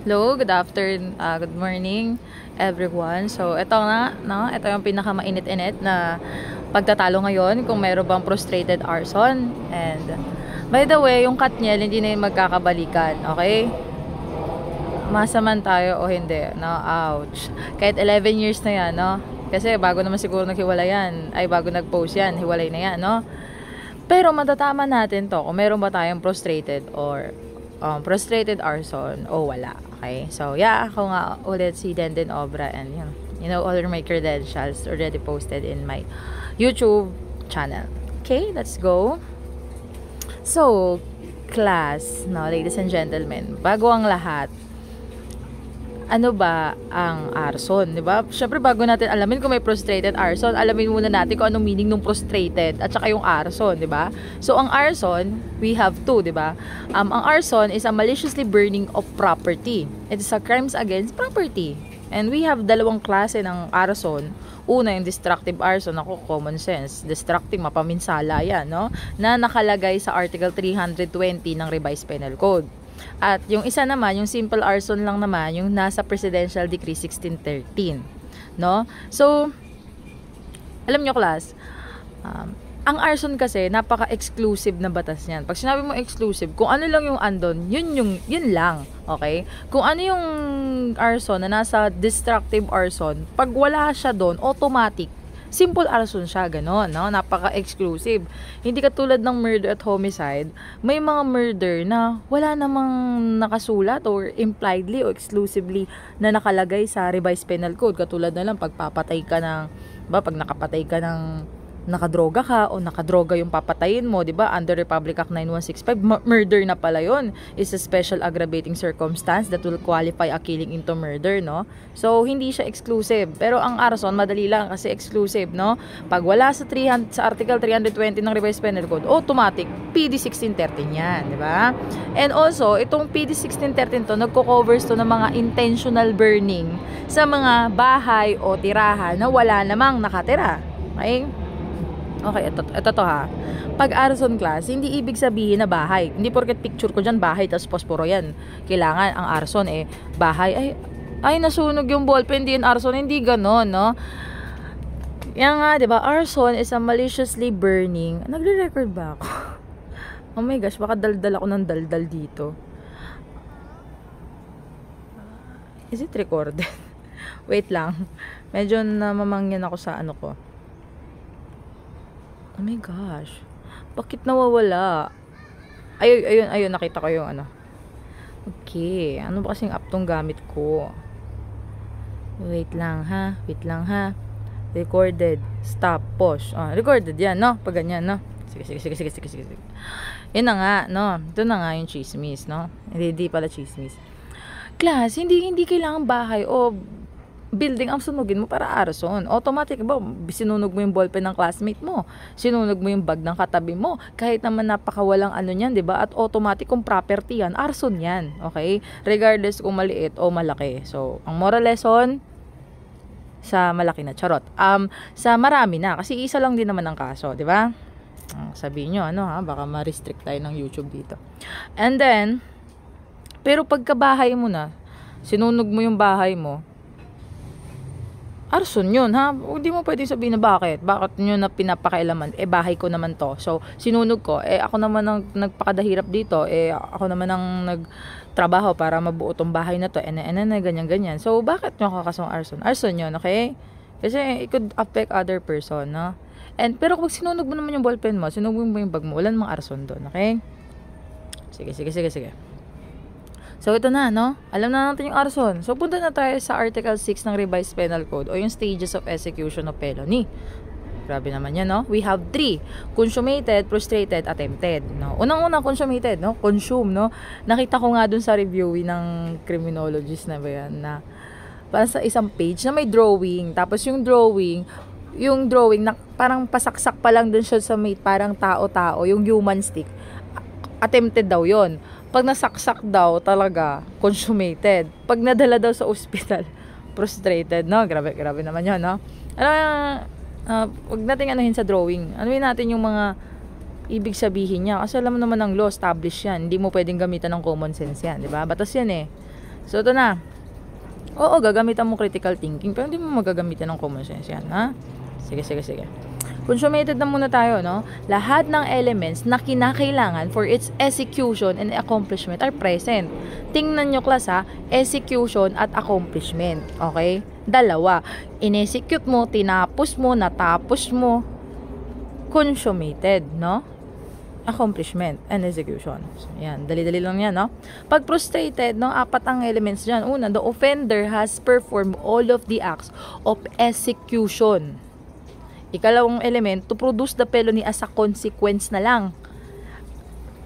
Hello, good afternoon, good morning everyone. So, ito nga, no? Ito yung pinakamainit-init na pagtatalo ngayon kung mayroon bang frustrated arson. And, by the way, yung Katniel, hindi na yung magkakabalikan, okay? Masaman tayo o hindi, no? Ouch. Kahit 11 years na yan, no? Kasi bago naman siguro naghiwalay yan, ay bago nag-post yan, hiwalay na yan, no? Pero matatama natin to kung meron ba tayong frustrated or frustrated arson o wala. Okay? So, yeah, ako nga ulit si Denden Obra and you know, all my credentials already posted in my YouTube channel. Okay, let's go. So, class, no, ladies and gentlemen, bago ang lahat, ano ba ang arson, di ba? Syempre bago natin alamin kung may frustrated arson, alamin muna natin kung anong meaning ng frustrated at saka yung arson, di ba? So ang arson, we have two, di ba? Ang arson is a maliciously burning of property. It is a crimes against property. And we have dalawang klase ng arson. Una, yung destructive arson, ako common sense. Destructive, mapaminsala yan, no? Na nakalagay sa Article 320 ng Revised Penal Code. At yung isa naman, yung simple arson lang naman, yung nasa Presidential Decree 1613, no? So, alam nyo class, ang arson kasi, napaka-exclusive na batas niyan. Pag sinabi mo exclusive, kung ano lang yung andon, yun lang, okay? Kung ano yung arson na nasa destructive arson, pag wala siya doon, automatic, simple arson siya, gano'n, no? Napaka-exclusive. Hindi katulad ng murder at homicide, may mga murder na wala namang nakasulat or impliedly o exclusively na nakalagay sa Revised Penal Code. Katulad na lang, pagpapatay ka ng, pag nakapatay ka ng nakadroga ka o nakadroga yung papatayin mo, di ba? Under Republic Act 9165, murder na pala yun. Is a special aggravating circumstance that will qualify a killing into murder, no? So, hindi siya exclusive. Pero ang arson, madali lang kasi exclusive, no? Pag wala sa Article 320 ng Revised Penal Code, automatic, PD 1613 yan, di ba? And also, itong PD 1613 to, nagko-covers to ng mga intentional burning sa mga bahay o tirahan na wala namang nakatira. Okay? Okay, ito to ha. Pag arson class, hindi ibig sabihin na bahay. Hindi porket picture ko dyan, bahay, tas posporo yan. Kailangan ang arson bahay. Ay, nasunog yung ballpen, hindi yung arson. Hindi ganon, no? Yan nga, diba? Arson is a maliciously burning. Nagre-record ba ako? Oh my gosh, baka daldal ako ng daldal dito. Is it recorded? Wait lang. Medyo namamangyan ako sa ano ko. Oh my gosh. Bakit nawawala? Ayun, nakita ko yung ano. Okay. Ano ba kasing app tong gamit ko? Wait lang ha. Recorded. Stop. Pause. Recorded yan, no? Pag ganyan, no? Sige. Yun na nga, no? Ito na nga yung chismis, no? Hindi pala chismis. Class, hindi kailangan bahay o building ang sunugin mo para arson. Automatic ba, sinunog mo yung ballpen ng classmate mo, sinunog mo yung bag ng katabi mo, kahit naman napakawalang ano niyan, di ba? At automatic kung property yan, arson yan, okay? Regardless kung maliit o malaki. So, ang moral lesson, sa malaki na, charot. Sa marami na, kasi isa lang din naman ang kaso, di ba? Sabihin nyo, ano ha, baka ma-restrict tayo ng YouTube dito. And then, pero pagkabahay mo na, sinunog mo yung bahay mo, arson yun, ha? Hindi mo pwede sabihin na bakit nyo na pinapakailaman, bahay ko naman to, so sinunog ko, ako naman ang nagpakadahirap dito, ako naman ang nagtrabaho para mabuo tong bahay na to, ganyan, so bakit nyo kakasong arson yun, okay? Kasi it could affect other person, no? And pero kung sinunog mo naman yung ballpen mo, sinunog mo yung bag mo, wala namang arson doon, okay? Sige. So, ito na, no? Alam na natin yung arson. So, punta na tayo sa Article 6 ng Revised Penal Code o yung stages of execution of felony. Grabe naman yan, no? We have 3. Consummated, frustrated, attempted, no? Unang-unang consummated, no? Consume, no? Nakita ko nga dun sa review ng criminologist na ba yan, na parang sa isang page na may drawing. Tapos yung drawing na parang pasaksak pa lang dun siya sa may parang tao-tao, yung human stick. Attempted daw yon. Pag nasaksak daw talaga, consummated. Pag nadala daw sa ospital, frustrated, no? Grabe naman yun, no? Huwag natin anuhin sa drawing. Anuhin natin yung mga ibig sabihin niya. Kasi alam mo naman ng law, established yan. Hindi mo pwedeng gamitan ng common sense yan, di ba? Batas yan eh. So, ito na. Oo, gagamitan mo critical thinking, pero hindi mo magagamitan ng common sense yan, ha? Sige. Consummated na muna tayo, no? Lahat ng elements na kinakailangan for its execution and accomplishment are present. Tingnan nyo, class, ha? Execution at accomplishment. Okay? Dalawa. In-execute mo, tinapos mo, natapos mo. Consummated, no? Accomplishment and execution. So, yan. Dali-dali lang yan, no? Pag frustrated, no? 4 ang elements dyan. Una, the offender has performed all of the acts of execution. Ikalawang element, to produce the felony as a consequence na lang.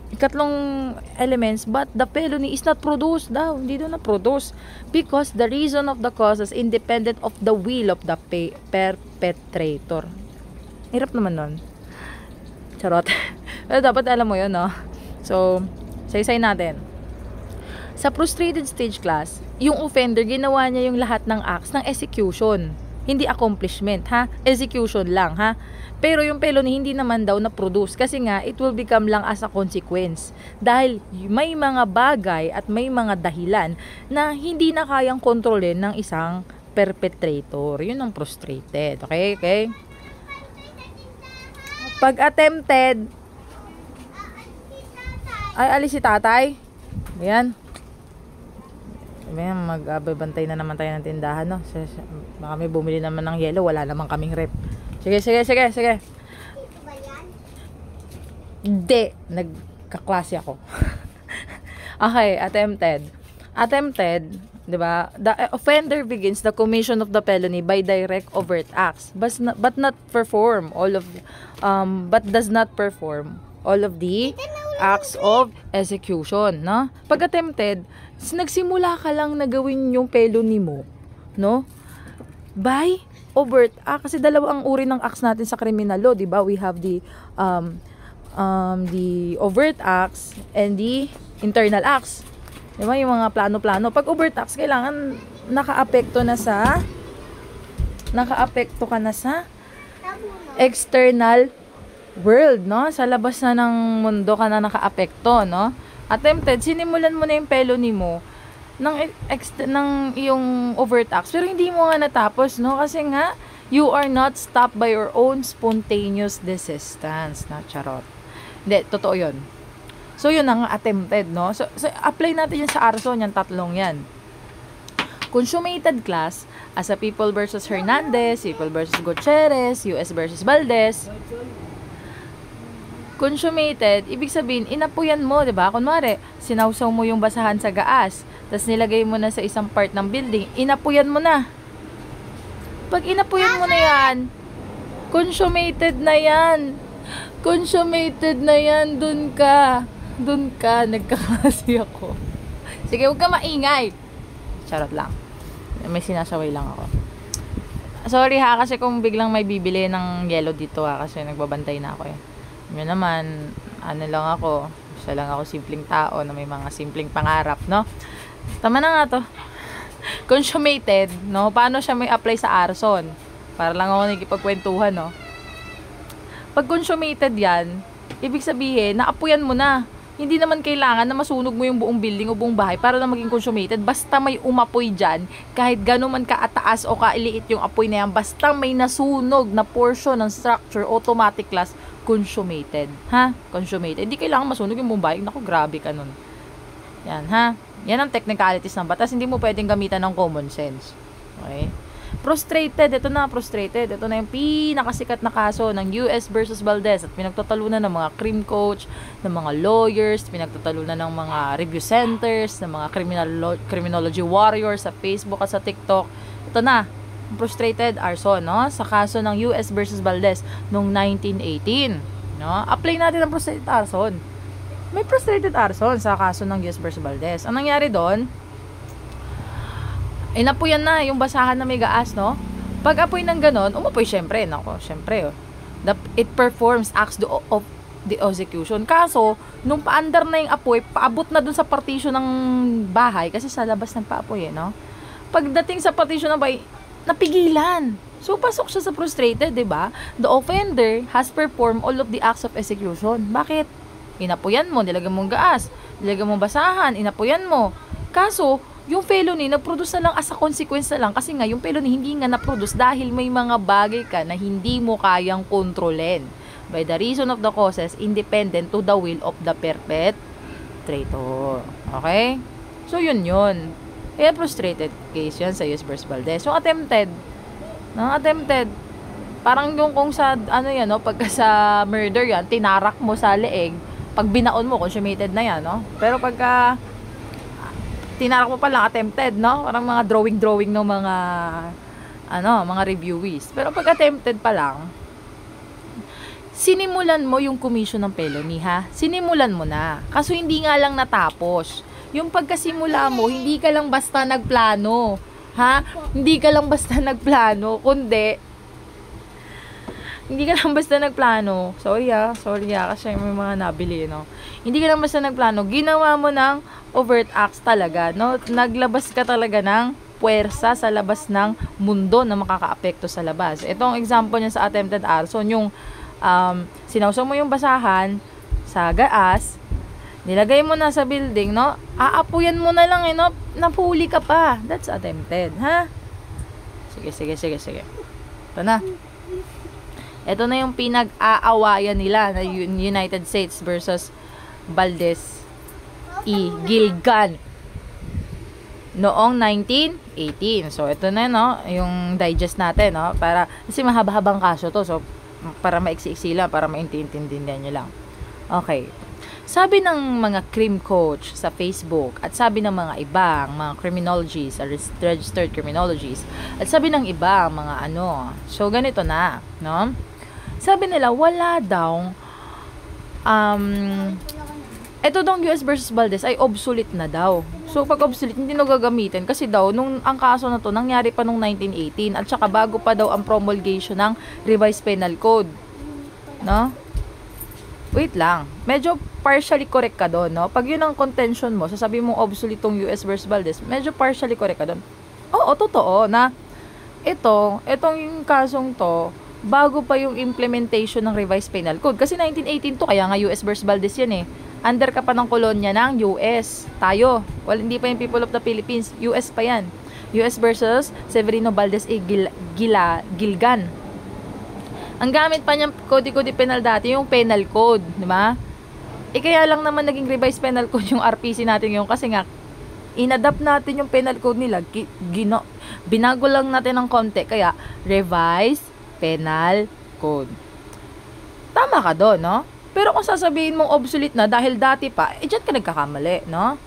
Ikatlong elements, but the felony is not produced daw. Hindi daw na-produce. Because the reason of the cause is independent of the will of the perpetrator. Hirap naman nun. Charot. Pero dapat alam mo yun, no? So, say natin. Sa frustrated stage, class, yung offender, ginawa niya yung lahat ng acts ng execution. Hindi accomplishment, ha? Execution lang, ha? Pero yung felony hindi naman daw na-produce kasi nga it will become lang as a consequence. Dahil may mga bagay at may mga dahilan na hindi na kayang kontrolin ng isang perpetrator. Yun ang frustrated. Okay? Pag attempted, ay, alis si tatay. Ayan. Magbabantay na naman tayo ng tindahan, no? Baka may bumili naman ng yelo, wala naman kaming rep. Sige. Hindi, nagkaklase ako. Okay, attempted, 'di ba? The offender begins the commission of the felony by direct overt acts, but does not perform all of the acts of execution, no? Pag attempted, nagsimula ka lang na gawin yung felony mo, no? By overt act, kasi dalawa ang uri ng acts natin sa criminal law, 'di ba? We have the overt acts and the internal acts. 'Di ba? Yung mga plano-plano. Pag overt acts, kailangan nakaapekto ka na sa external world, no? Sa labas na ng mundo ka na nakaapekto, no? Attempted, sinimulan mo na yung felony mo ng iyong overt acts, pero hindi mo nga natapos, no? Kasi nga, you are not stopped by your own spontaneous desistance. Na charot. Hindi, totoo yun. So, yun ang attempted, no? So apply natin yun sa arson, yung tatlong yan. Consummated, class, as a People versus Hernandez, People versus Gutierrez, US versus Valdez. Consummated, ibig sabihin, inapuyan mo, 'di ba? Kunwari, sinawsaw mo yung basahan sa gaas, tapos nilagay mo na sa isang part ng building, inapuyan mo na. Pag inapuyan mo na yan, consummated na yan. Consummated na yan, dun ka, nagkaklase ako. Sige, huwag ka maingay. Charot lang. May sinasaway lang ako. Sorry ha, kasi kung biglang may bibili ng yellow dito ha, kasi nagbabantay na ako eh. Yun naman, ano lang ako, isa lang ako simpleng tao na may mga simpleng pangarap, no? Tama na nga to. Consummated, no? Paano siya may apply sa arson? Para lang ako nagkipagkwentuhan, no? Pag consummated yan, ibig sabihin, naapuyan mo na. Hindi naman kailangan na masunog mo yung buong building o buong bahay para na maging consummated. Basta may umapoy dyan, kahit gano'n man kaataas o kailiit yung apoy na yan, basta may nasunog na portion ng structure, automatic class, consummated. Ha? Consummated. Hindi kailangan masunog yung buong bahay. Naku, grabe ka nun. Yan, ha? Yan ang technicalities ng batas. Hindi mo pwedeng gamitan ng common sense. Okay? Frustrated. Ito na, frustrated. Ito na yung pinakasikat na kaso ng US versus Valdez. At pinagtatalunan ng mga crim coach, ng mga lawyers, pinagtatalunan ng mga review centers, ng mga criminology warriors sa Facebook at sa TikTok. Ito na, frustrated arson, no? Sa kaso ng US versus Valdez noong 1918, no? Apply natin ang frustrated arson. May frustrated arson sa kaso ng US versus Valdez. Ang nangyari doon, inapuyan na yung basahan na may gaas, no? Pag apoy ng ganon, umapoy syempre, nako, syempre, oh. It performs acts of the execution. Kaso, nung paandar na yung apoy, paabot na dun sa partition ng bahay, kasi sa labas nagpaapoy, no? Pagdating sa partition ng bahay, napigilan. So, pasok siya sa frustrated, diba? The offender has performed all of the acts of execution. Bakit? Inapuyan mo, nilagyan mong gaas, nilagyan mong basahan, inapuyan mo. Kaso, yung felony, nag-produce na lang as a consequence na lang. Kasi nga, yung felony hindi nga na-produce dahil may mga bagay ka na hindi mo kayang kontrolin. By the reason of the causes, independent to the will of the perpetrator. Okay? So, yun. Kaya frustrated case yan sa US versus Valdez. So, attempted. Parang yung kung sa, yan, no? Pagka sa murder yan, tinarak mo sa leeg, pag binaon mo, consummated na yan, no? Pero pagka tinarak mo pa lang, attempted, no? Parang mga drawing ng mga mga reviewees. Pero pag attempted pa lang, sinimulan mo yung commission ng felony, ha? Sinimulan mo na. Kaso hindi nga lang natapos. Yung pagkasimula mo, hindi ka lang basta nagplano, ha? Hindi ka lang basta nagplano, kundi hindi ka lang basta nagplano. Sorry kasi may mga nabili, no? Hindi ka lang basta nagplano. Ginawa mo ng overt acts talaga, no? Naglabas ka talaga ng puwersa sa labas ng mundo na makakaapekto sa labas. Itong example niya sa attempted arson, yung sinawsaw mo yung basahan sa gaas, nilagay mo na sa building, no? Aapuyan mo na lang, no? Napuli ka pa. That's attempted, ha? Sige. Ito na. Ito na yung pinag-aawayan nila na United States versus Valdez E. Gilgan noong 1918. So, ito na, no? Yung digest natin, no? Kasi mahaba-habang kaso to. So, para maiksi-iksi lang, para maintindihan nyo lang. Okay. Sabi ng mga crime coach sa Facebook at sabi ng mga ibang mga criminologists, registered criminologists, at sabi ng iba mga so ganito na, no? Sabi nila wala daw ito daw US versus Valdez ay obsolete na daw. So pag obsolete hindi na gagamitin kasi daw ang kaso na to nangyari pa nung 1918 at saka bago pa daw ang promulgation ng revised penal code, no? Wait lang. Medyo partially correct ka doon, no? Pag yun ang contention mo, sasabihin mo obsolete tong US versus Valdez, medyo partially correct ka doon. Oo, totoo na itong yung kasong to, bago pa yung implementation ng revised penal code. Kasi 1918 to, kaya nga US versus Valdez yan eh. Under ka pa ng kolonya ng US. Tayo. Hindi pa yung people of the Philippines. US pa yan. US versus Severino Valdez E. Gilgan. Ang gamit pa niyang kode-kode penal dati, yung penal code, di ba? Kaya lang naman naging revised penal code yung RPC natin yung kasi nga, inadapt natin yung penal code nila, binago lang natin ng konti, kaya revised penal code. Tama ka doon, no? Pero kung sasabihin mong obsolete na dahil dati pa, dyan ka nagkakamali, no?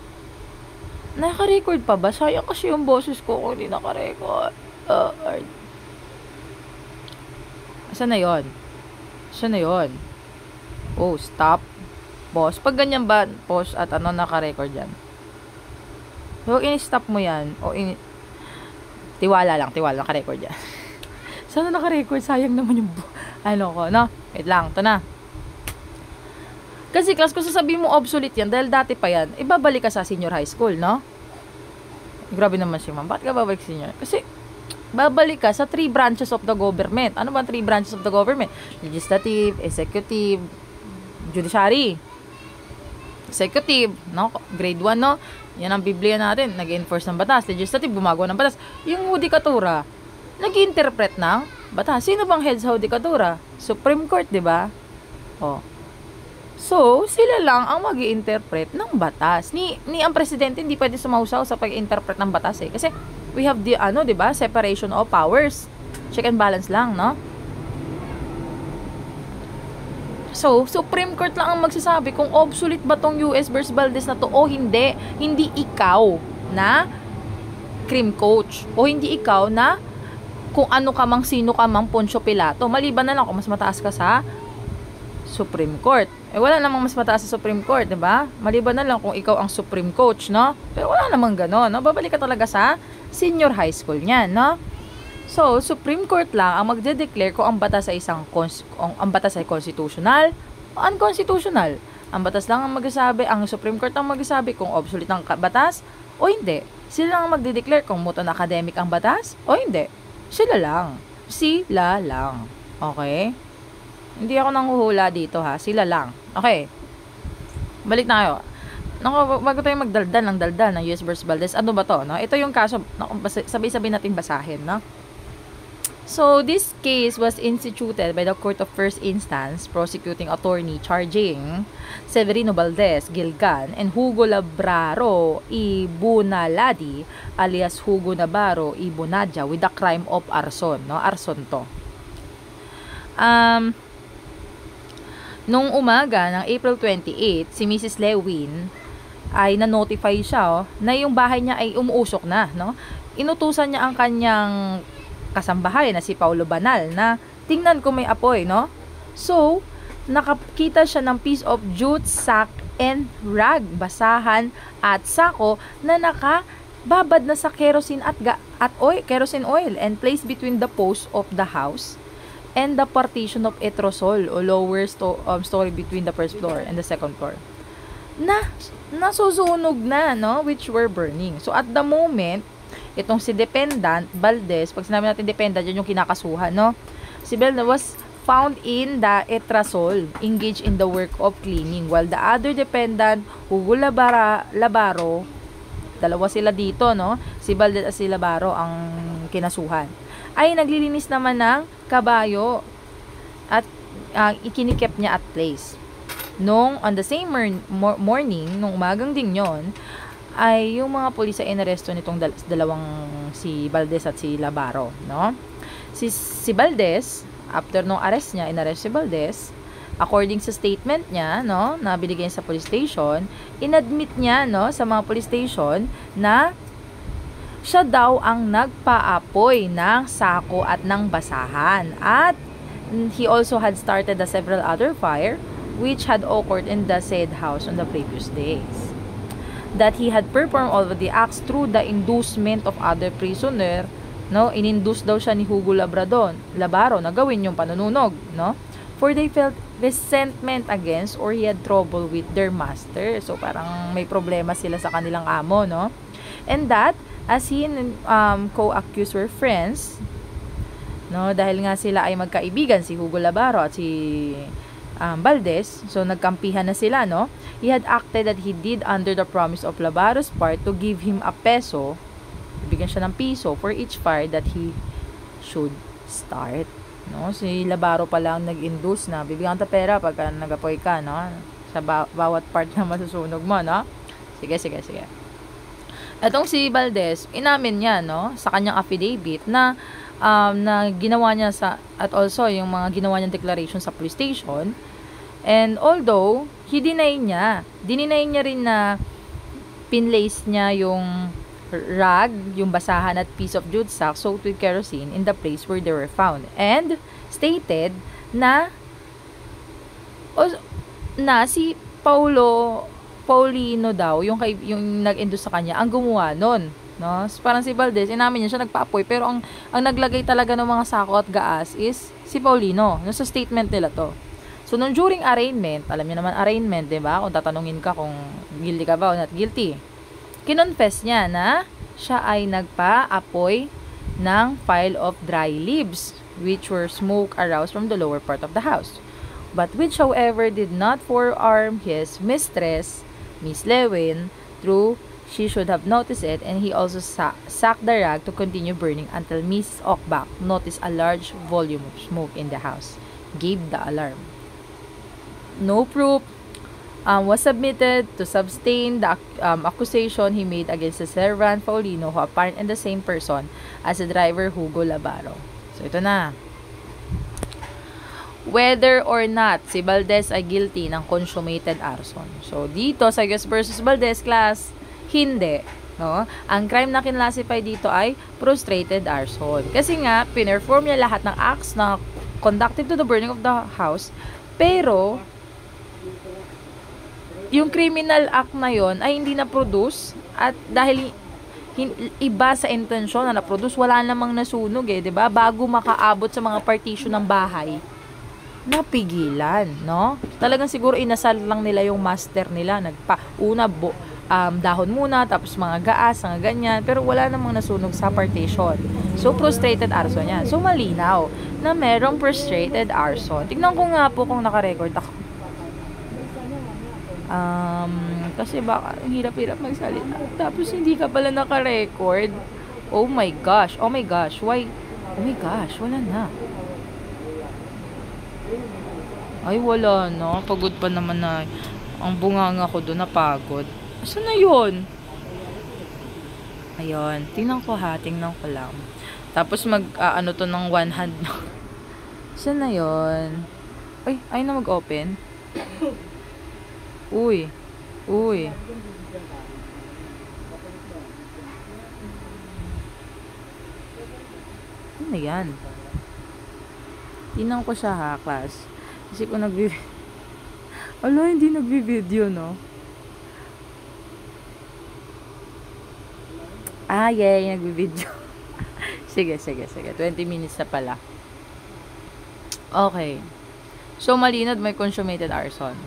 Naka-record pa ba? Sayang kasi yung boses ko kung hindi naka-record. Saan na yun? Oh, stop. Pause. Pag ganyan ba, pause at naka-record yan. So, in-stop mo yan. Tiwala lang, naka-record yan. Sana naka-record? Sayang naman yung, no? Wait lang, ito na. Kasi class, kung sasabihin mo obsolete yan, dahil dati pa yan, ibabalik ka sa senior high school, no? Grabe naman si ma'am. Bakit ka babalik sa senior? Kasi, babalik ka sa 3 branches of the government. Ano ba 3 branches of the government? Legislative, executive, judiciary. Executive, no? Grade 1, no? Yan ang Biblia natin. Nag-enforce ng batas. Legislative, gumagawa ng batas. Yung judikatura, nag-interpret ng batas. Sino bang head sa judikatura? Supreme Court, di ba? Oh. So, sila lang ang mag-i-interpret ng batas. Ni ang presidente hindi pwede sumausaw sa pag-interpret ng batas eh. Kasi we have the di ba, separation of powers. Check and balance lang, no? So, Supreme Court lang ang magsasabi kung obsolete ba tong US versus Valdez na to o hindi. Hindi ikaw na crime coach o hindi ikaw na kung ano ka mang sino ka mang Poncio Pilato. Maliban na lang kung mas mataas ka sa Supreme Court. Wala namang mas mataas sa Supreme Court, di ba? Maliban na lang kung ikaw ang Supreme Coach, no? Pero wala namang gano'n, no? Babalik ka talaga sa senior high school niyan, no? So, Supreme Court lang ang magde-declare kung ang batas ay ang batas ay constitutional o unconstitutional. Ang batas lang ang magsasabi, ang Supreme Court ang magsasabi kung obsolete ang batas o hindi. Sila lang ang magde-declare kung moot na academic ang batas o hindi. Sila lang. Okay? Hindi ako nanghuhula dito, ha? Sila lang. Okay. Balik na kayo. bago tayo magdaldal ng US versus Valdez, ano ba to, no? Ito yung kaso, sabay-sabay natin basahin, no? So, this case was instituted by the Court of First Instance prosecuting attorney charging Severino Valdez, Gilgan, and Hugo Labraro Ibunaladi alias Hugo Navarro Ibunadja with the crime of arson, no? Arson to. Nung umaga ng April 28, si Mrs. Lewin ay na-notify siya na yung bahay niya ay umuusok na, no? Inutusan niya ang kanyang kasambahay na si Paulo Banal na tingnan kung may apoy, no? So, nakakita siya ng piece of jute sack and rag, basahan at sako na nakababad na sa kerosene kerosene oil and placed between the posts of the house and the partition of etrosol o lower story between the first floor and the second floor. Nasusunog na, no? Which were burning. So, at the moment, itong si Dependant Valdez, pag sinabi natin Dependant, yun yung kinakasuhan, no? Si Valdez was found in the etrasol, engaged in the work of cleaning, while the other Dependant, Hugo Labaro, dalawa sila dito, no? Si Valdez at si Labaro ang kinasuhan, ay naglilinis naman ng kabayo at ikinikip niya at place. On the same morning, nung umagang din yon, ay yung mga pulis ay inaresto nitong dalawang si Valdez at si Labaro, no? Si Valdez, after nung arrest niya, inaresto si Valdez, according sa statement niya, no, na binigay sa police station, inadmit niya, no, sa mga police station na siya daw ang nagpaapoy ng sako at ng basahan, at he also had started the several other fire which had occurred in the said house on the previous days. That he had performed all of the acts through the inducement of other prisoner, no? Ininduce daw siya ni Hugo Labaro na gawin yung panununog, no? For they felt resentment against or he had trouble with their master. So parang may problema sila sa kanilang amo, no? And that as he and co-accused were friends, no? Dahil nga sila ay magkaibigan, si Hugo Labaro at si Valdez, so nagkampihan na sila, no? He had acted that he did under the promise of Labaro's part to give him a peso, bigyan siya ng piso for each fire that he should start, no? Si Labaro pala ang nag-induce na bibigyan ka pera pagka nagapoy ka, no? Sa bawat part na masusunog mo, no? Sige. Etong si Valdez, inamin niya, no, sa kanyang affidavit na na ginawa niya at also yung mga ginawa niyang declaration sa police station. And although dinay niya rin na pinlace niya yung rag, yung basahan at piece of jute sack soaked with kerosene in the place where they were found, and stated na si Paulino daw yung nag-induce sa kanya ang gumawa nun, no? Parang si Valdez, inamin niya siya nagpaapoy, pero ang naglagay talaga ng mga sako at gaas is si Paulino, no? Sa statement nila to. So nung during arraignment, alam niyo naman arraignment, 'di ba? Kung tatanungin ka kung guilty ka ba o not guilty, kinonfess niya na siya ay nagpa-apoy ng pile of dry leaves which were smoke aroused from the lower part of the house, but which however did not forearm his mistress, Miss Lewin, through she should have noticed it, and he also sacked the rag to continue burning until Miss Ockback noticed a large volume of smoke in the house, gave the alarm. No proof was submitted to sustain the accusation he made against the servant Paulino, who apparent in the same person as the driver Hugo Labaro. So ito na. Whether or not si Valdez ay guilty ng consummated arson. So dito sa US versus Valdez class, hindi, no? Ang crime na kinlassify dito ay prostrated arson. Kasi nga pinerform niya lahat ng acts na conductive to the burning of the house, pero yung criminal act na yon ay hindi na-produce, at dahil iba sa intensyon na na-produce, wala namang nasunog eh, 'di ba? Bago makaabot sa mga partition ng bahay, napigilan, no? Talagang siguro inasal lang nila yung master nila, dahon muna, tapos mga gaas, mga ganyan, pero wala namang nasunog sa partition. So prostrated arson yan. So malinaw na merong prostrated arson. Tignan ko nga po kung naka-record ako. Kasi baka ang hirap-hirap magsalita. Tapos hindi ka pala naka-record. Oh my gosh. Oh my gosh. Why? Oh my gosh. Wala na. Ay, wala na. Pagod pa naman na. Ang bunganga ko doon, napagod. Saan na yun? Ayun. Tingnan ko ha. Tingnan ko lang. Tapos ano to ng one hand. Saan na yun? Ay, ayaw na mag-open. Uy. Uy. Ano yan? Tingnan ko siya ha, class. Kasi kung ala, hindi nagbi-video, no? Ah, yay, nagbi-video. Sige. 20 minutes na pala. Okay. So, malinad may consummated arson.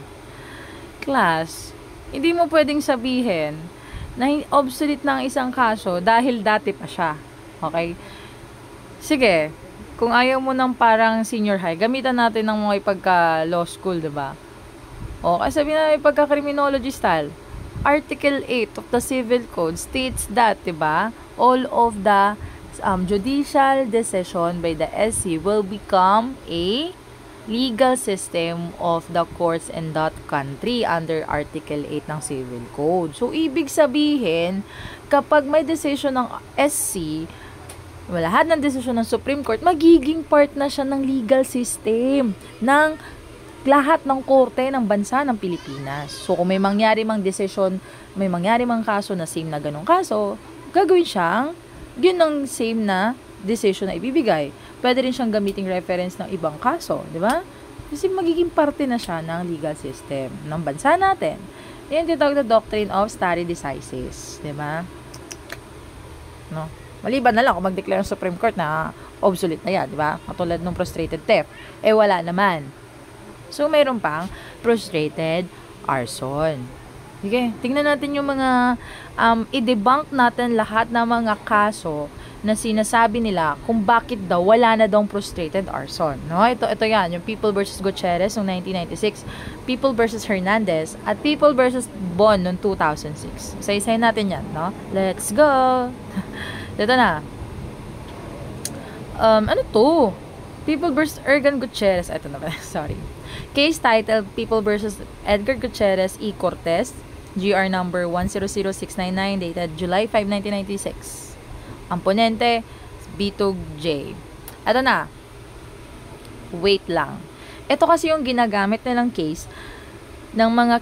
Class, hindi mo pwedeng sabihin na obsolete na ang isang kaso dahil dati pa siya. Okay? Sige, kung ayaw mo ng parang senior high, gamitan natin ng mga ipagka-law school, diba? O, kasi sabihin na ipagka-criminology style. Article 8 of the Civil Code states that, diba, all of the judicial decision by the SC will become a legal system of the courts in that country under Article 8 ng Civil Code. So, ibig sabihin, kapag may decision ng SC, lahat ng desisyon ng Supreme Court, magiging part na siya ng legal system ng lahat ng korte ng bansa ng Pilipinas. So, kung may mangyari mang desisyon, may mangyari mang kaso na same na ganong kaso, gagawin siyang yun ang same na decision na ibibigay. Pwede rin siyang gamiting reference ng ibang kaso, di ba? Kasi magiging parte na siya ng legal system ng bansa natin. Yan tinatawag na doctrine of stare decisis, di ba? No? Maliban na lang kung mag-declare ng Supreme Court na obsolete na yan, di ba? Katulad ng frustrated theft. Eh, wala naman. So, mayroon pang frustrated arson. Okay, tingnan natin yung mga, i-debunk natin lahat ng mga kaso na sinasabi nila kung bakit daw wala na daw frustrated arson. No? Ito yan, yung People versus Gutierrez noong 1996, People versus Hernandez, at People versus Bon noong 2006. Isa-isayin natin yan, no? Let's go! Ito na. Ano to? People versus Ergan Gutierrez. Ito na ba? Sorry. Case titled People versus Edgar Gutierrez E. Cortez, GR number 100699, dated July 5, 1996. Ang ponente, B2J. Ito na. Wait lang. Ito kasi yung ginagamit nilang case ng mga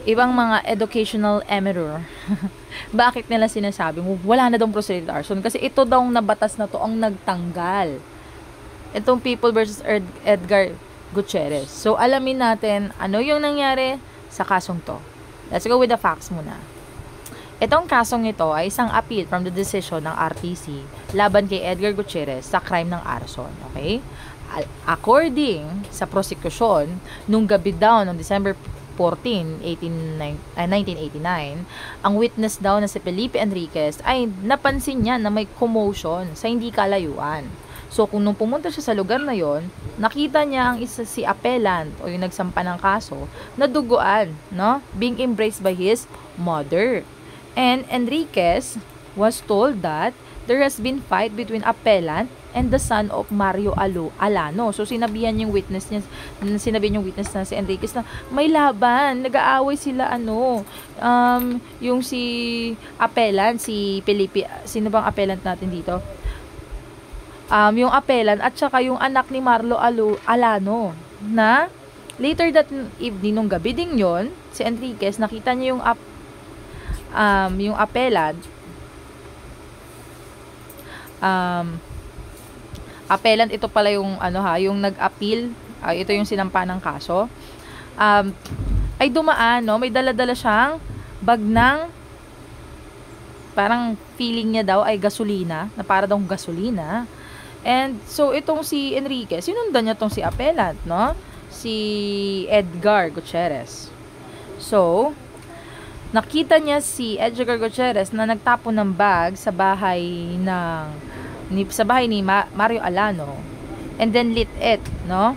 ibang mga educational amateur. Bakit nila sinasabi mo, wala na daw frustrated arson? Kasi ito daw na batas na to ang nagtanggal. Itong People versus Edgar Gutierrez. So, alamin natin ano yung nangyari sa kasong to. Let's go with the facts muna. Itong kasong ito ay isang appeal from the decision ng RTC laban kay Edgar Gutierrez sa crime ng arson. Okay? According sa prosecution, nung gabi daw ng December 14, 1989, ang witness daw na si Felipe Enriquez ay napansin niya na may commotion sa hindi kalayuan. So, kung nung pumunta siya sa lugar na yon, nakita niya ang si appellant o yung nagsampa ng kaso na duguan, no? Being embraced by his mother. And Enriquez was told that there has been fight between appellant and the son of Mario Alano. So, sinabihan yung witness na si Enriquez na may laban, nag-aaway sila yung si appellant, si Felipe, sino bang appellant natin dito? Yung appellant at saka yung anak ni Marlo Alano na later that evening, nung gabi ding yon, si Enriquez nakita niya yung appellant appellant, ito pala yung yung nag-appeal, ito yung sinampa ng kaso, ay dumaan, no? May dala-dala siyang bag ng parang feeling niya daw ay gasolina, na para daw gasolina. And so itong si Enriquez, sinundan niya tong si appellant, no? Si Edgar Gutierrez. So, nakita niya si Edgar Gutierrez na nagtapon ng bag sa bahay ni Mario Alano, and then lit it, no?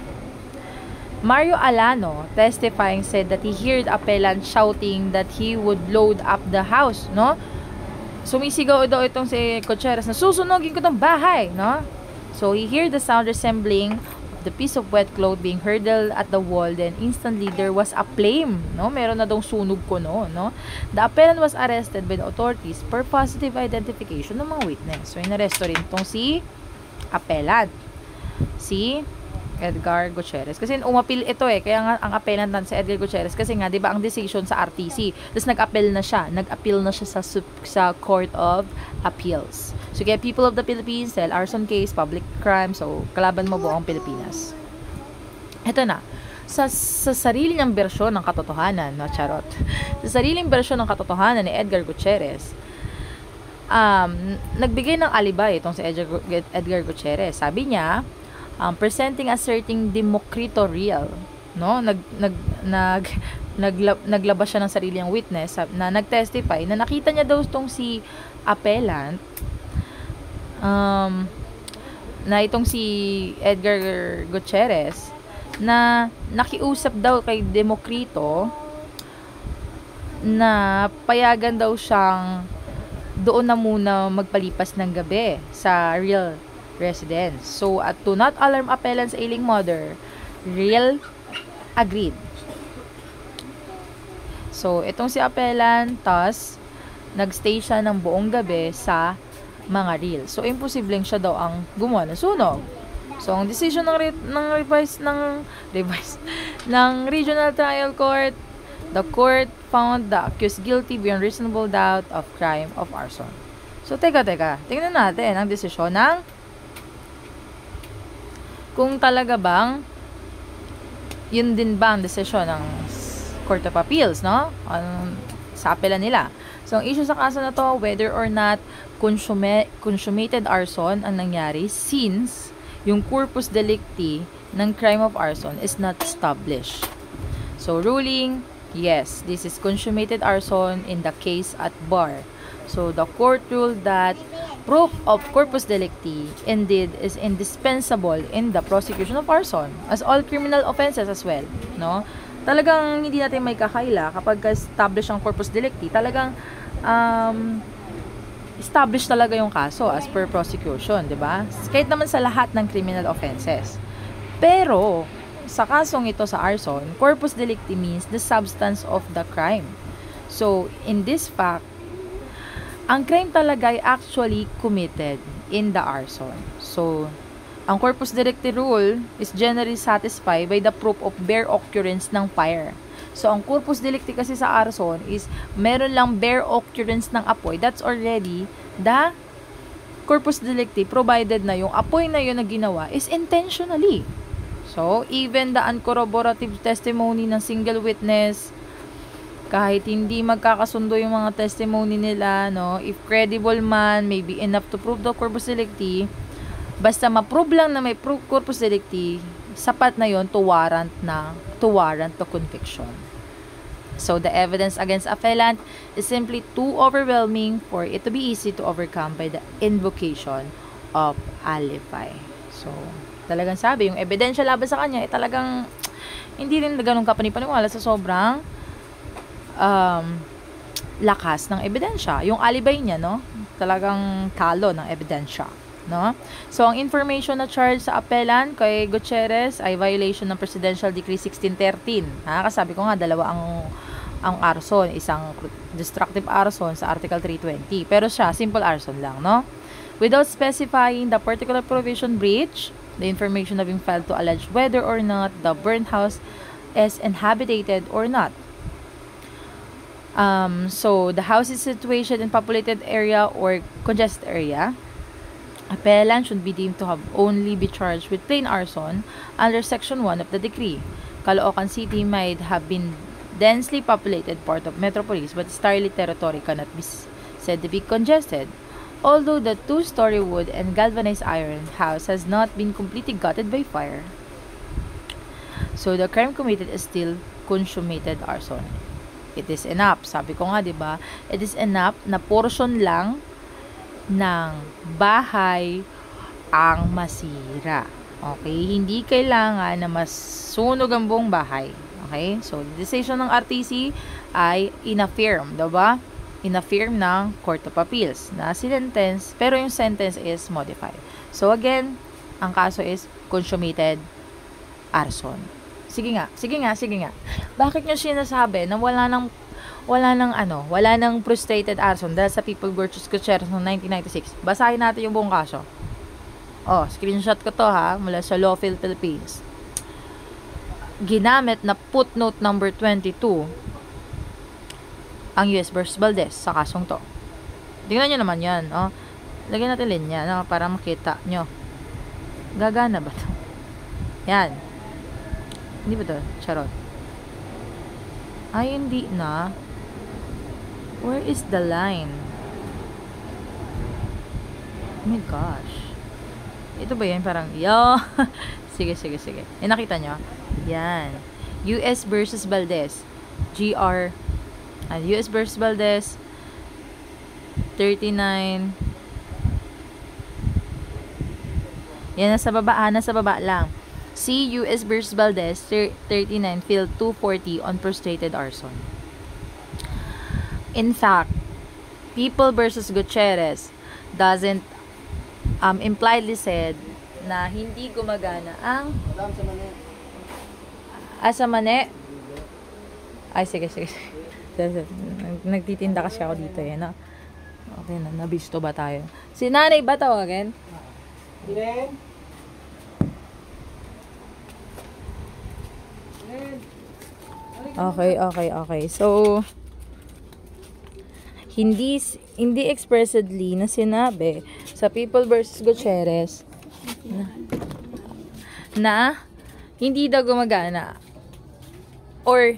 Mario Alano, testifying, said that he heard appellant shouting that he would load up the house, no? Sumisigaw daw itong si Gutierrez na susunogin ko tong bahay, no? So he heard the sound resembling the piece of wet cloth being hurled at the wall, then instantly there was a flame, no? Meron na dong sunog ko, no? The appellant was arrested by the authorities per positive identification ng mga witness. So inaresto rin itong si appellant, si Edgar Gutierrez. Kasi umapil ito kaya nga ang appellant nan si Edgar Gutierrez kasi nga 'di ba ang decision sa RTC. Tapos nag-appeal na siya sa Court of Appeals. So kaya people of the Philippines, dahil arson case, public crime, so kalaban mo buong Pilipinas. Ito na. Sa sarili niyang bersyon ng katotohanan, no, charot. Sa sariling bersyon ng katotohanan ni Edgar Gutierrez, nagbigay ng alibay itong si Edgar Gutierrez. Sabi niya, presenting asserting Democrito real, no? Naglabas siya ng sarili niyang witness na nagtestify na nakita niya daw itong si appellant, na itong si Edgar Gutierrez na nakiusap daw kay Democrito na payagan daw siyang doon na muna magpalipas ng gabi sa real residence. So, at to not alarm appellant's ailing mother, real agreed. So, itong si appellant, tas nagstay siya ng buong gabi sa mga real. So, imposibleng siya daw ang gumawa ng sunog. So, ang decision ng Regional Trial Court, the court found the accused guilty beyond reasonable doubt of crime of arson. So, teka. Tingnan natin ang desisyon ng kung talaga bang yun din ba ang desisyon ng Court of Appeals, no? Sa apela nila. So, ang issue sa kaso na to, whether or not consummated arson ang nangyari since yung corpus delicti ng crime of arson is not established. So, ruling, yes, this is consummated arson in the case at bar. So, the court ruled that proof of corpus delicti indeed is indispensable in the prosecution of arson, as all criminal offenses as well, no? Talagang hindi natin may kakaila kapag establish ang corpus delicti, talagang establish talaga yung kaso as per prosecution, 'di ba? Kahit naman sa lahat ng criminal offenses. Pero sa kasong ito sa arson, corpus delicti means the substance of the crime. So, in this fact, ang crime talaga ay actually committed in the arson. So, ang corpus delicti rule is generally satisfied by the proof of bare occurrence ng fire. So, ang corpus delicti kasi sa arson is meron lang bare occurrence ng apoy. That's already the corpus delicti provided na yung apoy na yun na ginawa is intentionally. So, even the uncorroborative testimony ng single witness, kahit hindi magkakasundo yung mga testimony nila, no, if credible man, maybe enough to prove the corpus delicti, basta ma-prove lang na may corpus delicti, sapat na yon to warrant to conviction. So, the evidence against appellant is simply too overwhelming for it to be easy to overcome by the invocation of alibi. So, talagang sabi, yung ebidensya laban sa kanya, talagang hindi rin ganun kapanipaniwala sa sobrang lakas ng ebidensya. Yung alibi niya, no? Talagang talo ng ebidensya, no? So, ang information na charge sa appellant kay Gutierrez ay violation ng Presidential Decree 1613. Kasabi ko nga, dalawa ang arson, isang destructive arson sa Article 320. Pero siya, simple arson lang, no? Without specifying the particular provision breach, the information having failed to allege whether or not the burned house is inhabited or not. So, the house is situated in populated area or congested area. Appellant should be deemed to have only be charged with plain arson under Section 1 of the decree. Caloocan City might have been densely populated part of metropolis, but entirely territory cannot be said to be congested. Although the two-story wood and galvanized iron house has not been completely gutted by fire, so the crime committed is still consummated arson. It is enough. Sabi ko nga, di ba? It is enough na portion lang ng bahay ang masira. Okay? Hindi kailangan na mas sunog ang buong bahay. Okay? So, the decision ng RTC ay inaffirm, diba? Inaffirm ng Court of Appeals na sinentence, pero yung sentence is modified. So, again, ang kaso is consummated arson. Sige nga. Bakit nyo sinasabi na wala nang frustrated arson dahil sa People vs. Gutierrez noong 1996? Basahin natin yung buong kaso. Oh, screenshot ko to ha, mula sa Lawfield Philippines. Ginamit na footnote number 22 ang US vs. Valdez sa kasong to. Tingnan nyo naman yan, oh. Lagyan natin linya, no, para makita nyo. Gagana ba to? Yan. Hindi ba to? Charot. Ay, hindi na. Where is the line? Oh my gosh. Ito ba yan? Parang, yo. Sige. Nakita nyo? Yan. US versus Valdez. US versus Valdez. 39. Yan, nasa baba lang. See US versus Valdez, 39, Phil 240 on frustrated arson. In fact, People versus Gutierrez doesn't impliedly said na hindi gumagana ang sa mani. Ay, sige. Nagtitinda kasi ako dito eh, no? Okay na, nabisto ba tayo? Si nanay ba tawagin? Okay. So, hindi expressly na sinabi sa People vs. Gutierrez na hindi daw gumagana or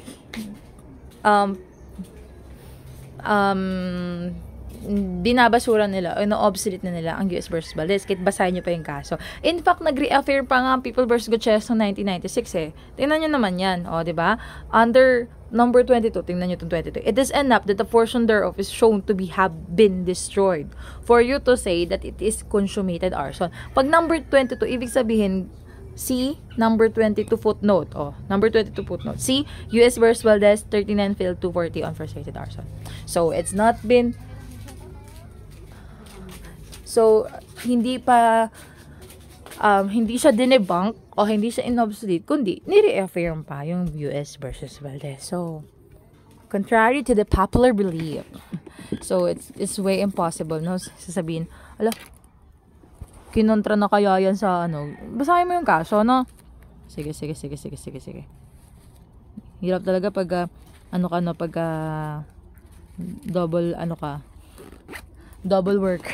binabasura nila o na-obsolete na nila ang US vs. Valdez. Kahit basahin nyo pa yung kaso. In fact, nag-reaffirm pa nga ang People vs. Gutierrez noong 1996 eh. Tingnan nyo naman yan. O, diba? Under number 22, tingnan nyo itong 22. It is enough that the portion thereof is shown to have been destroyed for you to say that it is consummated arson. Pag number 22, ibig sabihin, see number 22 footnote. Oh, number 22 footnote. See US vs. Valdez 39 Phil 240 on frustrated arson. So, it's not been hindi siya dinebunk o hindi siya inobsolete, kundi ni-reaffirm pa yung US versus Valdez. So, contrary to the popular belief. So, it's way impossible, no? Sasabihin, ala, kinontra na kaya yan sa basahin mo yung kaso, no? Sige. Hirap talaga pag, double work.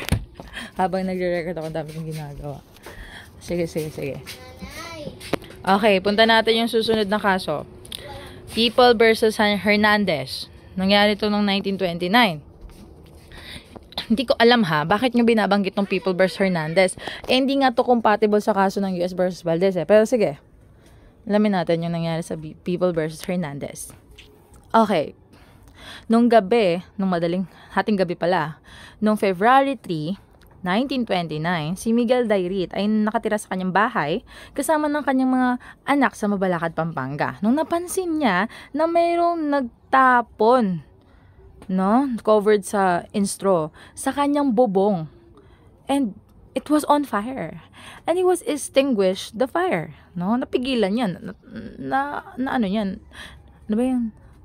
Habang nagre-record ako, dami kong ginagawa. Sige. Okay, punta natin yung susunod na kaso. People versus Hernandez. Nangyari ito noong 1929. Hindi ko alam bakit nyo binabanggit ng People versus Hernandez. Hindi nga to compatible sa kaso ng US versus Valdez eh. Pero sige, alamin natin yung nangyari sa People versus Hernandez. Okay. Nung madaling hating gabi pala, nung February 3, 1929, si Miguel Dairit ay nakatira sa kanyang bahay kasama ng kanyang mga anak sa Mabalakad, Pampanga. Nung napansin niya na mayroong nagtapon, covered in straw, sa kanyang bubong. And it was on fire. And he was extinguished the fire. Napigilan yan.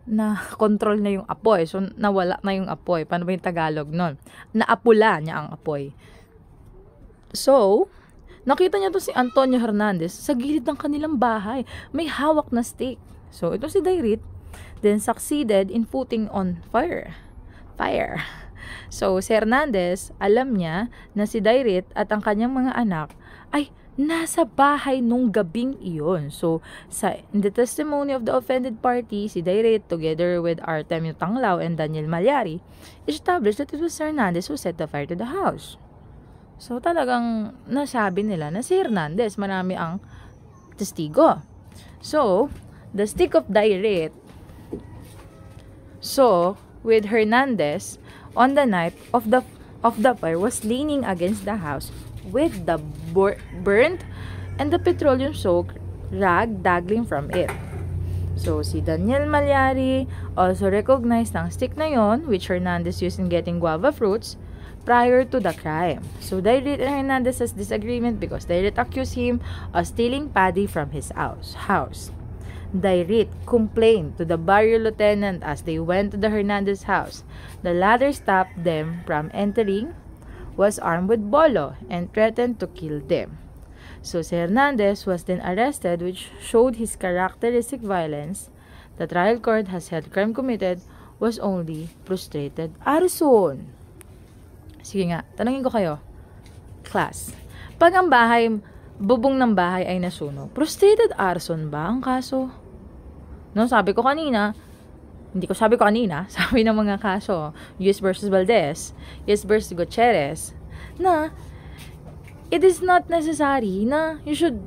Na-control na yung apoy. So, nawala na yung apoy. Paano ba yung Tagalog nun? Naapula niya ang apoy. So, nakita niya to si Antonio Hernandez sa gilid ng kanilang bahay. May hawak na stick. So, ito si Dairit then succeeded in putting on fire. So, si Hernandez, alam niya na si Dairit at ang kanyang mga anak ay nasa bahay nung gabing iyon. So, in the testimony of the offended party, si Dairit, together with Artemio Tanglao and Daniel Malyari, established that it was Hernandez who set the fire to the house. So, talagang nasabi nila na si Hernandez, marami ang testigo. So, the stick of Dairit with Hernandez on the night of the fire was leaning against the house with the burnt and the petroleum-soaked rag dangling from it. So, si Daniel Malyari also recognized ang stick na yon, which Hernandez used in getting guava fruits, prior to the crime. So, Dairit and Hernandez has disagreement because Dairit accused him of stealing paddy from his house. Dairit complained to the barrio lieutenant as they went to the Hernandez house. The latter stopped them from entering, was armed with bolo, and threatened to kill them. So, si Hernandez was then arrested, which showed his characteristic violence. The trial court has held crime committed was only frustrated arson. Sige nga, tanungin ko kayo, class. Pag ang bubong ng bahay ay nasunog, frustrated arson ba ang kaso? No, sabi ko kanina, sabi ng mga kaso, US versus Valdez, US versus Gutierrez, na it is not necessary na you should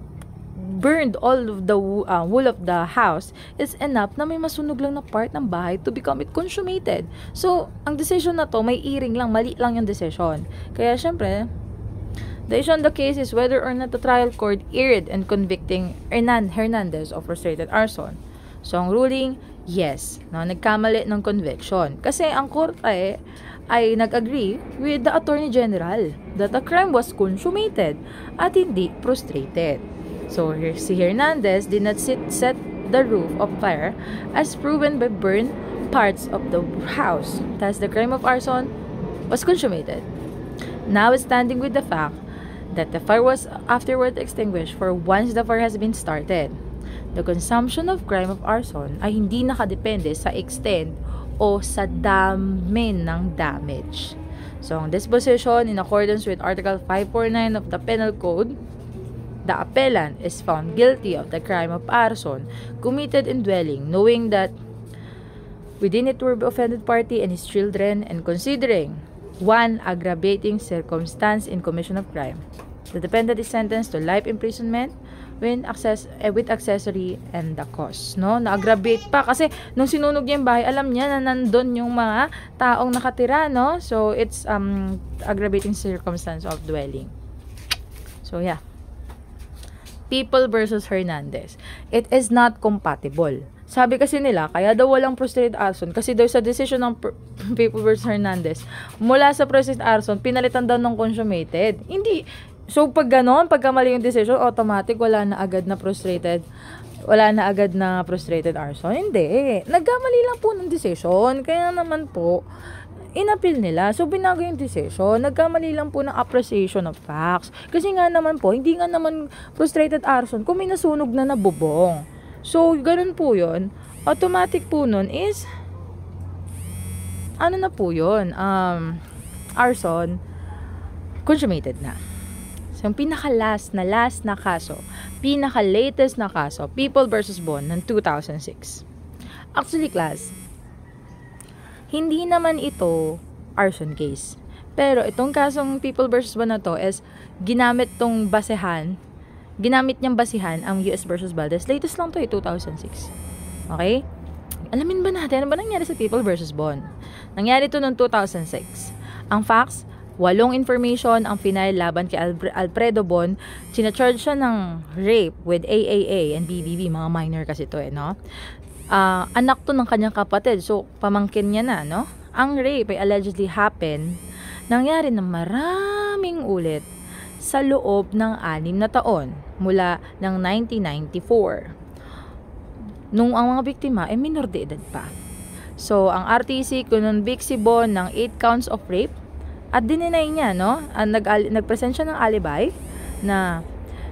burn all of the wool of the house. It's enough na may masunog lang na part ng bahay to become it consummated. So, ang decision na to, may iring lang, mali lang yung decision. Kaya, syempre, the issue on the case is whether or not the trial court erred in convicting Hernandez of frustrated arson. So, ang ruling, yes, no, nagkamali ng conviction. Kasi ang korte ay nag-agree with the Attorney General that the crime was consummated at hindi frustrated. So, si Hernandez did not set the roof of fire as proven by burned parts of the house. Thus, the crime of arson was consummated. Notwithstanding with the fact that the fire was afterward extinguished for once the fire has been started. The consumption of crime of arson ay hindi nakadepende sa extent o sa dami ng damage. So, ang disposition in accordance with Article 549 of the Penal Code, the appellant is found guilty of the crime of arson committed in dwelling, knowing that within it were the offended party and his children, and considering one aggravating circumstance in commission of crime. The defendant is sentenced to life imprisonment with accessory and the cause. No? Na-aggravate pa kasi nung sinunog niya yung bahay, alam niya na nandun yung mga taong nakatira, no? So, it's aggravating circumstance of dwelling. So, yeah. People versus Hernandez. It is not compatible. Sabi kasi nila, kaya daw walang frustrated arson kasi daw sa decision ng People versus Hernandez, mula sa frustrated arson, pinalitan daw ng consummated. Hindi. So, pag ganon, pagka mali yung decision, automatic, wala na agad na frustrated arson. Hindi. Nagkamali lang po ng decision. Kaya naman po, inappeal nila. So, binago yung decision. Nagkamali lang po ng appreciation of facts. Kasi nga naman po, hindi nga naman frustrated arson kung may nasunog na bubong. So, ganun po yun. Automatic po nun is, ano na po yun? Arson, consummated na. So, yung pinaka-latest na kaso, pinaka-latest na kaso, People versus Bon ng 2006. Actually, class, hindi naman ito arson case. Pero itong kasong People versus Bon na to is ginamit niyang basihan ang US versus Valdez. Latest lang to 2006. Okay? Alamin ba natin ano ba nangyari sa People versus Bon? Nangyari to noong 2006. Ang facts, 8 information ang final laban kay Alfredo Bon. Sinacharge siya ng rape with AAA and BBB. Mga minor kasi to no? Anak to ng kanyang kapatid. So, pamangkin niya na, no? Ang rape ay allegedly nangyari ng maraming ulit sa loob ng 6 na taon mula ng 1994. Nung ang mga biktima ay minor de edad pa. So, ang RTC kinonvict si Bon ng 8 counts of rape at dininay niya, no? Nagpresent siya ng alibi na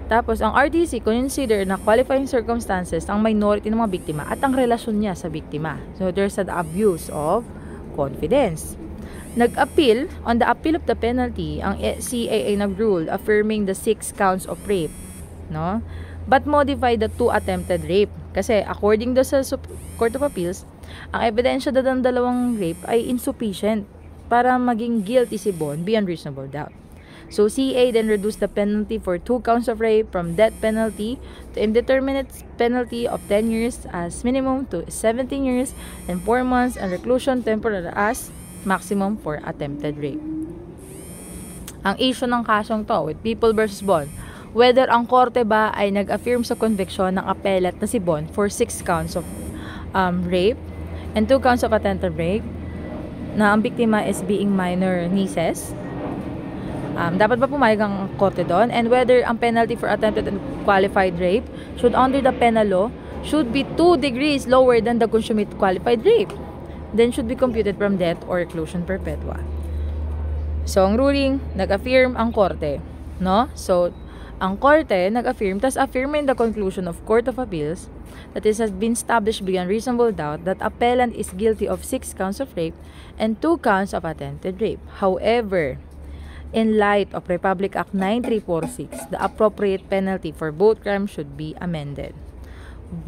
tapos ang RTC consider na qualifying circumstances ang minority ng mga biktima at ang relasyon niya sa biktima. So, there's an abuse of confidence. Nag-appeal, on the appeal of the penalty, ang CAA nag-rule affirming the 6 counts of rape, no? But modified the 2 attempted rape. Kasi according sa Court of Appeals, ang ebidensya ng 2 rape ay insufficient para maging guilty si Bon beyond reasonable doubt. So, CA then reduced the penalty for 2 counts of rape from death penalty to indeterminate penalty of 10 years as minimum to 17 years and 4 months and reclusion temporary as maximum for attempted rape. Ang issue ng kasong to with People versus Bon whether ang korte ba ay nag-affirm sa conviction ng appellant na si Bon for 6 counts of rape and 2 counts of attempted rape, na ang biktima is being minor nieces. Dapat ba pumayag ang korte doon? And whether ang penalty for attempted and qualified rape should under the penal law should be 2 degrees lower than the consummate qualified rape, then should be computed from death or reclusion perpetua. So, ang ruling, nag-affirm ang korte, no? So, ang korte nag-affirm, tas affirming the conclusion of Court of Appeals that it has been established beyond reasonable doubt that appellant is guilty of 6 counts of rape and 2 counts of attempted rape. However, in light of Republic Act 9346, the appropriate penalty for both crimes should be amended.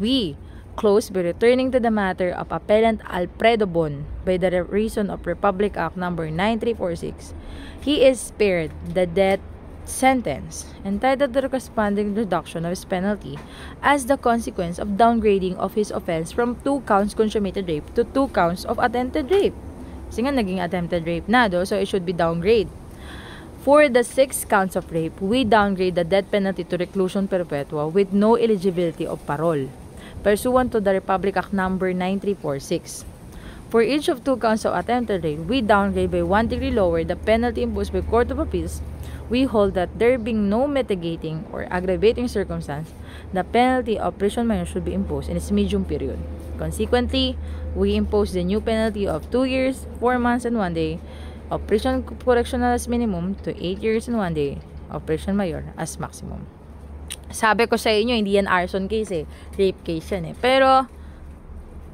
We close by returning to the matter of appellant Alfredo Bon by the reason of Republic Act number 9346. He is spared the death sentence, entitled to the corresponding reduction of his penalty as the consequence of downgrading of his offense from 2 counts consummated rape to 2 counts of attempted rape. Kasi nga naging attempted rape na so it should be downgrade. For the 6 counts of rape, we downgrade the death penalty to reclusion perpetua with no eligibility of parole, pursuant to the Republic Act number 9346. For each of 2 counts of attempted rape, we downgrade by 1 degree lower the penalty imposed by Court of Appeals. We hold that there being no mitigating or aggravating circumstance, the penalty of prison minor should be imposed in its medium period. Consequently, we impose the new penalty of 2 years, 4 months, and 1 day of prison correctional as minimum to 8 years and 1 day of prison mayor as maximum. Sabi ko sa inyo, hindi yan arson case rape case yan Pero,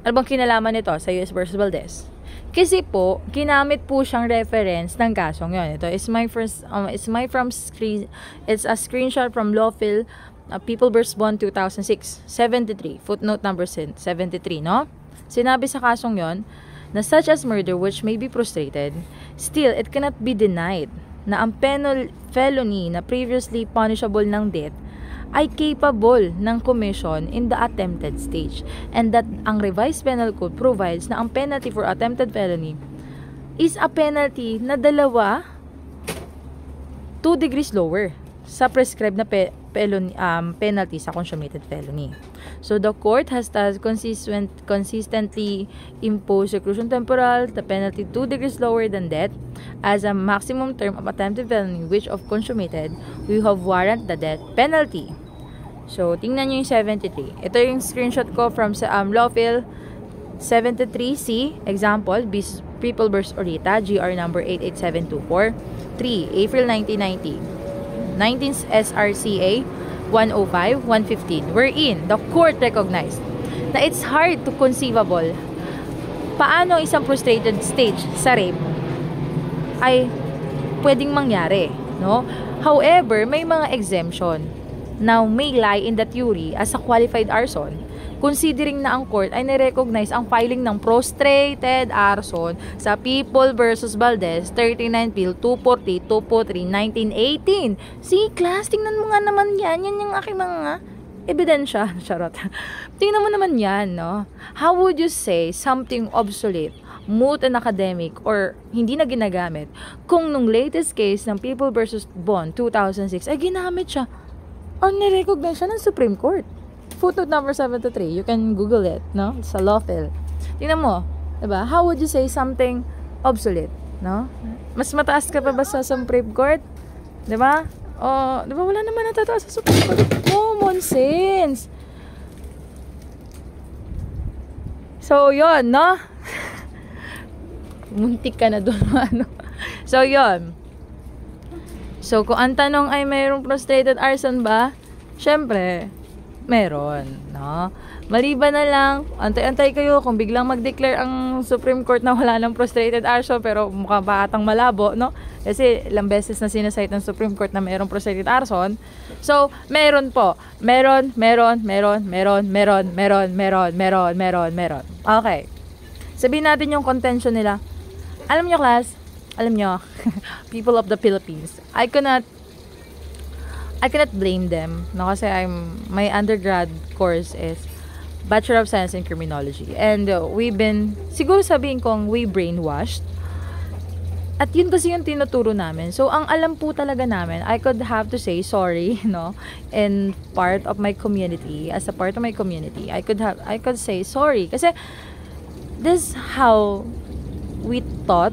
ano bang kinalaman nito sa US versus Valdez? Kasi po, ginamit po siyang reference ng kasong yon. Ito is it's a screenshot from Lawful People vs. Bond 2006, 73, footnote number 73, no? Sinabi sa kasong yon na such as murder which may be prostrated, still it cannot be denied na ang penal felony na previously punishable ng death ay capable ng commission in the attempted stage, and that ang revised penal code provides na ang penalty for attempted felony is a penalty na 2 degrees lower sa prescribed na penalty sa consummated felony. So the court has thus consistently imposed reclusion temporal, the penalty 2 degrees lower than death, as a maximum term of attempted felony, which of consummated, we have warrant the death penalty. So, tingnan nyo yung 73. Ito yung screenshot ko from Lawful 73C, example, People vs. Orita, GR number 88724, 3, April 1990. 19th SRCA 105-115, wherein the court recognized na it's hard to conceivable paano isang prostrated stage sa rape ay pwedeng mangyari, no? However, may mga exemption na may lie in the theory as a qualified arson, considering na ang court ay nirecognize ang filing ng prostrated arson sa People vs. Valdez 39 Bill 240-243 1918. See, class, tingnan mo nga naman yan yung aking mga ebidensya. Charot. Tingnan mo naman yan, no? How would you say something obsolete, moot and academic, or hindi na ginagamit kung nung latest case ng People vs. Bond 2006 ay ginamit siya or nirecognize siya ng Supreme Court? Footnote number 73. You can Google it, no? Sa Lawful. Tingnan mo, diba? How would you say something obsolete, no? Mas mataas ka pa ba sa Supreme Court? Diba? O, diba wala naman natataas sa Supreme Court? Common sense. So, yun, no? Muntik ka na doon, ano? So, yun. So, kung ang tanong ay mayroong prostrated arson ba? Syempre, meron, no? Maliban na lang, antay-antay kayo kung biglang mag-declare ang Supreme Court na wala ng prostrated arson, pero mukha ba atang malabo, no? Kasi ilang beses na sinasite ng Supreme Court na mayroong prostrated arson. So, meron po. Meron. Okay. Sabihin natin yung contention nila. Alam nyo, class, alam nyo, people of the Philippines, I cannot blame them, no? Kasi my undergrad course is Bachelor of Science in Criminology, and we've been, siguro sabihin kong we brainwashed At yun kasi yung tinuturo namin. So, ang alam po talaga namin, I could have to say sorry, no? And part of my community, as a part of my community, I could say sorry. Kasi, this how we thought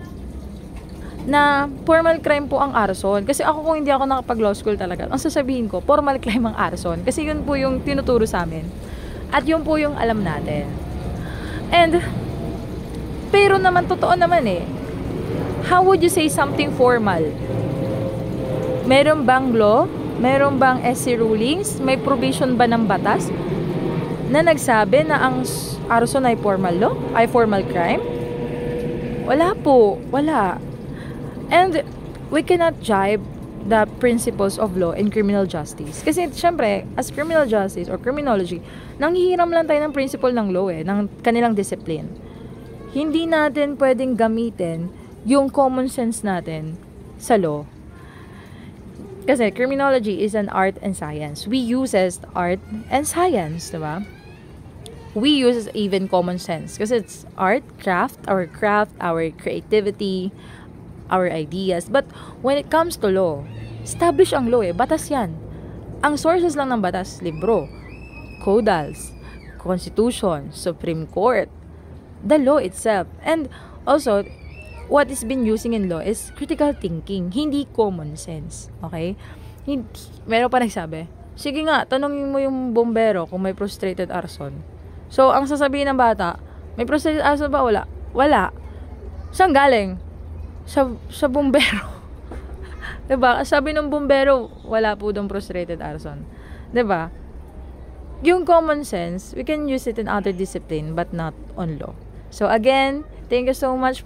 na formal crime po ang arson. Kasi ako kung hindi ako nakapag-law school talaga, ang sasabihin ko, formal crime ang arson. Kasi yun po yung tinuturo sa amin. At yun po yung alam natin. And, pero naman, totoo naman eh. How would you say something formal? Meron bang law? Meron bang SC rulings? May provision ba ng batas na nagsabi na ang arson ay formal law? Ay formal crime? Wala po. Wala. And we cannot jibe the principles of law in criminal justice. Kasi syempre, as criminal justice or criminology, nanghihiram lang tayo ng principle ng law ng kanilang discipline. Hindi natin pwedeng gamitin yung common sense natin sa law. Kasi criminology is an art and science. We use as art and science, diba? We use even common sense. Kasi it's art, our creativity, our ideas. But when it comes to law, establish ang law batas yan. Ang sources lang ng batas, libro, codals, constitution, Supreme Court, the law itself. And also, what is been using in law is critical thinking, hindi common sense. Okay? Meron pa nagsabi, sige nga, tanongin mo yung bombero kung may frustrated arson. So, ang sasabihin ng bata, may frustrated arson ba? Wala. Wala. Saan galing? Sa bombero. Diba? Sabi ng bombero, wala po dong frustrated arson. Diba? Yung common sense, we can use it in other discipline but not on law. So again, thank you so much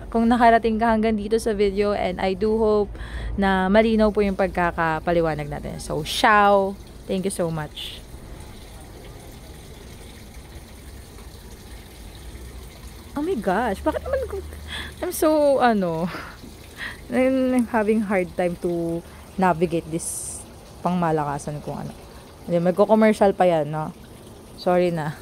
kung nakarating ka hanggang dito sa video, and I do hope na malinaw po yung pagkakapaliwanag natin. So, ciao! Thank you so much. Oh my gosh, bakit naman I'm so, I'm having hard time to navigate this pangmalakasan kung ano. Magko-commercial pa yan, no? Sorry na.